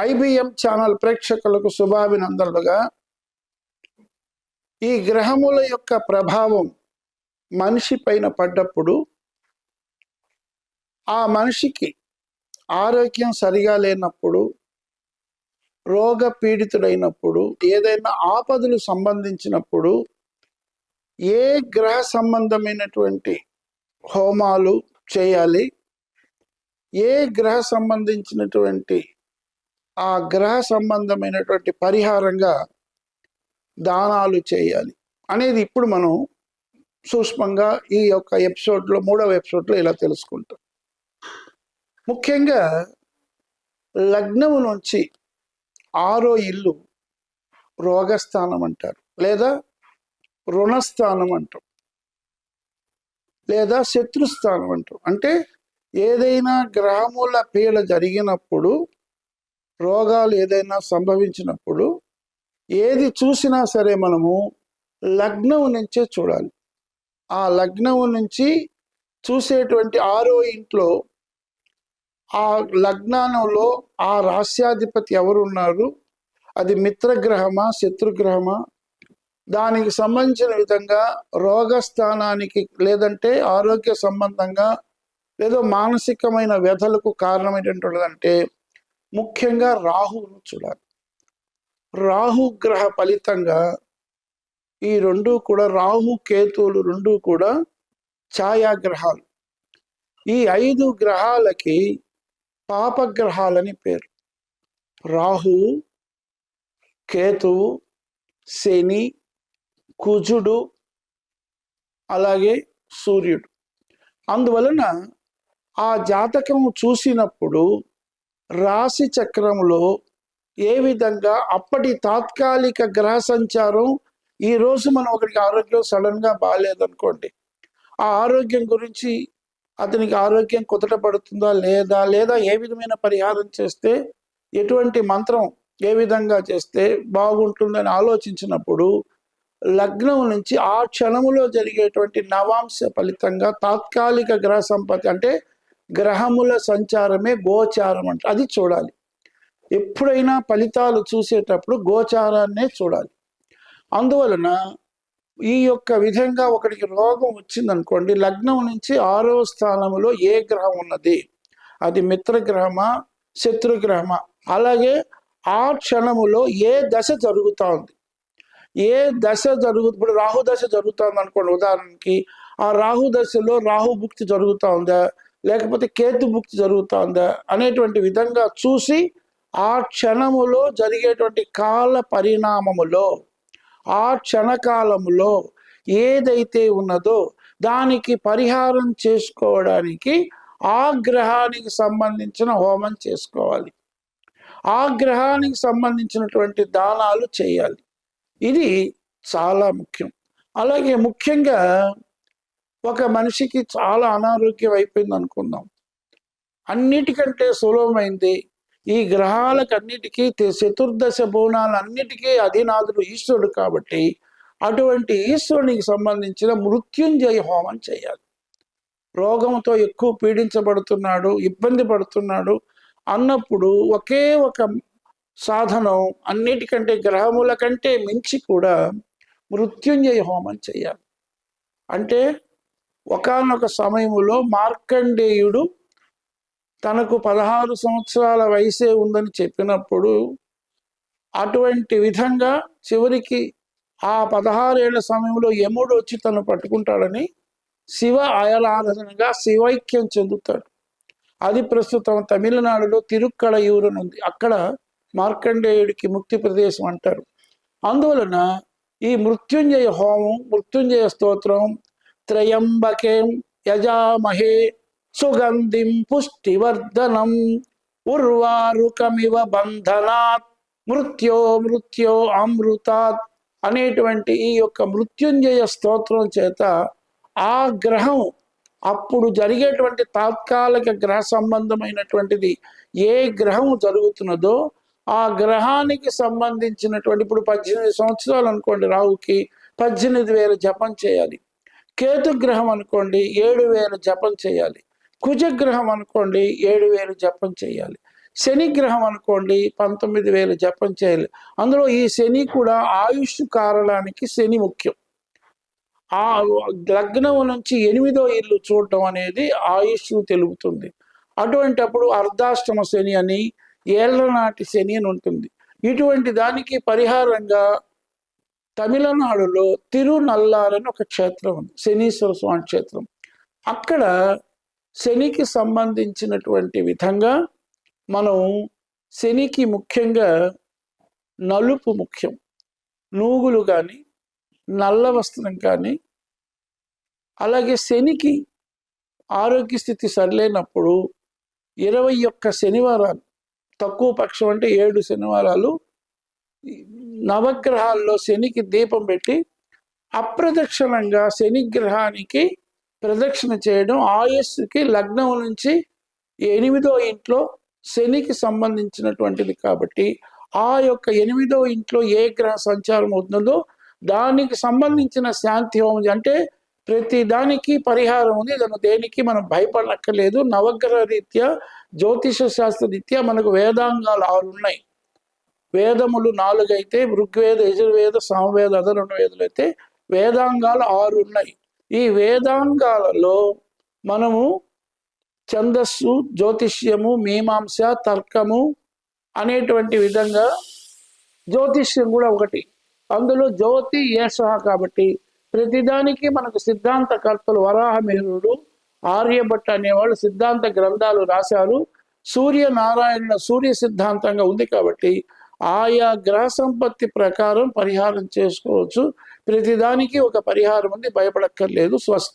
IBM channel ప్రేక్షకులకు శుభాభినందనలుగా ఈ గ్రహముల యొక్క ప్రభావం మనిషి పైన పడ్డప్పుడు ఆ మనిషికి ఆరోగ్యం సరిగా లేనప్పుడు, రోగ పీడితుడైనప్పుడు, ఏదైనా ఆపదలు సంబంధించినప్పుడు ఏ గ్రహ సంబంధమైనటువంటి హోమాలు చేయాలి, ఏ గ్రహ సంబంధించినటువంటి ఆ గ్రహ సంబంధమైనటువంటి పరిహారంగా దానాలు చేయాలి అనేది ఇప్పుడు మనం సూక్ష్మంగా ఈ యొక్క ఎపిసోడ్లో, 3వ ఎపిసోడ్లో ఇలా తెలుసుకుంటాం. ముఖ్యంగా లగ్నము నుంచి 6వ ఇల్లు రోగస్థానం అంటారు, లేదా రుణస్థానం అంటాం, లేదా శత్రుస్థానం అంటాం. అంటే ఏదైనా గ్రహముల పీడ జరిగినప్పుడు, రోగాలు ఏదైనా సంభవించినప్పుడు ఏది చూసినా సరే మనము లగ్నం నుంచే చూడాలి. ఆ లగ్నం నుంచి చూసేటువంటి 6వ ఇంట్లో ఆ లగ్నంలో ఆ రాస్యాధిపతి ఎవరున్నారు, అది మిత్రగ్రహమా శత్రుగ్రహమా, దానికి సంబంధించిన విధంగా రోగస్థానానికి లేదంటే ఆరోగ్య సంబంధంగా లేదో మానసికమైన వ్యధలకు కారణమైనటువంటిదంటే ముఖ్యంగా రాహువును చూడాలి. రాహుగ్రహ ఫలితంగా ఈ రెండు కూడా, రాహు కేతువులు రెండు కూడా ఛాయాగ్రహాలు. ఈ 5 గ్రహాలకి పాపగ్రహాలని పేరు. రాహువు, కేతువు, శని, కుజుడు, అలాగే సూర్యుడు. అందువలన ఆ జాతకం చూసినప్పుడు రాశి చక్రంలో ఏ విధంగా అప్పటి తాత్కాలిక గ్రహ సంచారం, ఈరోజు మనం ఒకరికి ఆరోగ్యం సడన్గా బాగాలేదనుకోండి, ఆ ఆరోగ్యం గురించి అతనికి ఆరోగ్యం కుదట పడుతుందా లేదా ఏ విధమైన పరిహారం చేస్తే, ఎటువంటి మంత్రం ఏ విధంగా చేస్తే బాగుంటుందని ఆలోచించినప్పుడు లగ్నం నుంచి ఆ క్షణములో జరిగేటువంటి నవాంశ ఫలితంగా తాత్కాలిక గ్రహ సంపత్తి అంటే గ్రహముల సంచారమే గోచారం అంటే అది చూడాలి. ఎప్పుడైనా ఫలితాలు చూసేటప్పుడు గోచారాన్నే చూడాలి. అందువలన ఈ యొక్క విధంగా ఒకరికి రోగం వచ్చిందనుకోండి, లగ్నం నుంచి 6వ స్థానంలో ఏ గ్రహం ఉన్నది, అది మిత్రగ్రహమా శత్రుగ్రహమా, అలాగే ఆ క్షణములో ఏ దశ జరుగుతూ ఉంది, ఏ దశ ఇప్పుడు రాహు దశ జరుగుతుంది అనుకోండి ఉదాహరణకి, ఆ రాహు దశలో రాహు భుక్తి జరుగుతూ ఉందా లేకపోతే కేతు భుక్తి జరుగుతూ ఉందా అనేటువంటి విధంగా చూసి ఆ క్షణములో జరిగేటువంటి కాల పరిణామములో, ఆ క్షణకాలములో ఏదైతే ఉన్నదో దానికి పరిహారం చేసుకోవడానికి ఆ గ్రహానికి సంబంధించిన హోమం చేసుకోవాలి, ఆ గ్రహానికి సంబంధించినటువంటి దానాలు చేయాలి. ఇది చాలా ముఖ్యం. అలాగే ముఖ్యంగా ఒక మనిషికి చాలా అనారోగ్యం అయిపోయింది అనుకుందాం, అన్నిటికంటే సులభమైంది ఈ గ్రహాలకు అన్నిటికీ చతుర్దశ భువనాలన్నిటికీ అధినాథుడు ఈశ్వరుడు కాబట్టి అటువంటి ఈశ్వరునికి సంబంధించిన మృత్యుంజయ హోమం చేయాలి. రోగంతో ఎక్కువ పీడించబడుతున్నాడు, ఇబ్బంది పడుతున్నాడు అన్నప్పుడు ఒకే ఒక సాధనం, అన్నిటికంటే గ్రహముల కంటే మించి కూడా మృత్యుంజయ హోమం చేయాలి. అంటే ఒకానొక సమయంలో మార్కండేయుడు తనకు 16 సంవత్సరాల వయసే ఉందని చెప్పినప్పుడు, అటువంటి విధంగా చివరికి ఆ 16 ఏళ్ల సమయంలో యముడు వచ్చి తను పట్టుకుంటాడని శివ అయలారాధనగా శివైక్యం చెందుతాడు. అది ప్రస్తుతం తమిళనాడులో తిరుక్కళయూరు ఉంది, అక్కడ మార్కండేయుడికి ముక్తి ప్రదేశం అంటారు. అందువలన ఈ మృత్యుంజయ హోమం, మృత్యుంజయ స్తోత్రం, త్రయంబకేం యజామహే సుగంధిం పుష్టివర్ధనం ఉర్వారుకమివ బంధనాత్ మృత్యో అమృతాత్ అనేటువంటి ఈ యొక్క మృత్యుంజయ స్తోత్రం చేత ఆ గ్రహం అప్పుడు జరిగేటువంటి తాత్కాలిక గ్రహ సంబంధమైనటువంటిది ఏ గ్రహం జరుగుతున్నదో ఆ గ్రహానికి సంబంధించినటువంటి, ఇప్పుడు 18 సంవత్సరాలు అనుకోండి రాహుకి 18,000 జపం చేయాలి, కేతుగ్రహం అనుకోండి 7,000 జపం చేయాలి, కుజగ్రహం అనుకోండి 7,000 జపం చేయాలి. శని గ్రహం అనుకోండి 19,000 జపం చేయాలి. అందులో ఈ శని కూడా ఆయుష్ కారడానికి శని ముఖ్యం. ఆ లగ్నం నుంచి 8వ ఇల్లు చూడటం అనేది ఆయుష్ తెలుపుతుంది. అటువంటప్పుడు అర్ధాష్టమ శని అని, ఏళ్లనాటి శని అని ఉంటుంది. ఇటువంటి దానికి పరిహారంగా తమిళనాడులో తిరునల్లార్ అని ఒక క్షేత్రం ఉంది, శనీశ్వర స్వామి క్షేత్రం. అక్కడ శనికి సంబంధించినటువంటి విధంగా మనం శనికి ముఖ్యంగా నలుపు ముఖ్యం, నూగులు కానీ నల్ల వస్త్రం కానీ, అలాగే శనికి ఆరోగ్య స్థితి సరిలేనప్పుడు 21 శనివారాలు, తక్కువ పక్షం అంటే 7 శనివారాలు నవగ్రహాల్లో శనికి దీపం పెట్టి అప్రదక్షిణంగా శని గ్రహానికి ప్రదక్షిణ చేయడం ఆయుస్సుకి లగ్నం నుంచి 8వ ఇంట్లో శనికి సంబంధించినటువంటిది కాబట్టి ఆ యొక్క 8వ ఇంట్లో ఏ గ్రహ సంచారం అవుతుందో దానికి సంబంధించిన శాంతి హోమం, అంటే ప్రతి దానికి పరిహారం ఉంది. దాని దేనికి మనం భయపడక్కర్లేదు. నవగ్రహ రీత్యా జ్యోతిష శాస్త్ర రీత్యా మనకు వేదాంగాలు 6 ఉన్నాయి. వేదములు 4 అయితే, ఋగ్వేద, యజుర్వేద, సామవేద, అధర్వణ వేదాలు అయితే వేదాంగాలు 6 ఉన్నాయి. ఈ వేదాంగాలలో మనము ఛందస్సు, జ్యోతిష్యము, మీమాంస, తర్కము అనేటువంటి విధంగా జ్యోతిష్యం కూడా ఒకటి. అందులో జ్యోతి ఏష కాబట్టి ప్రతిదానికి మనకు సిద్ధాంతకర్తలు వరాహమిహిరుడు, ఆర్యభట్ట అనేవాళ్ళు సిద్ధాంత గ్రంథాలు రాశారు. సూర్యనారాయణ సూర్య సిద్ధాంతంగా ఉంది కాబట్టి ఆయా గ్రహ సంపత్తి ప్రకారం పరిహారం చేసుకోవచ్చు. ప్రతిదానికి ఒక పరిహారం ఉంది, భయపడక్కర్లేదు. స్వస్తి.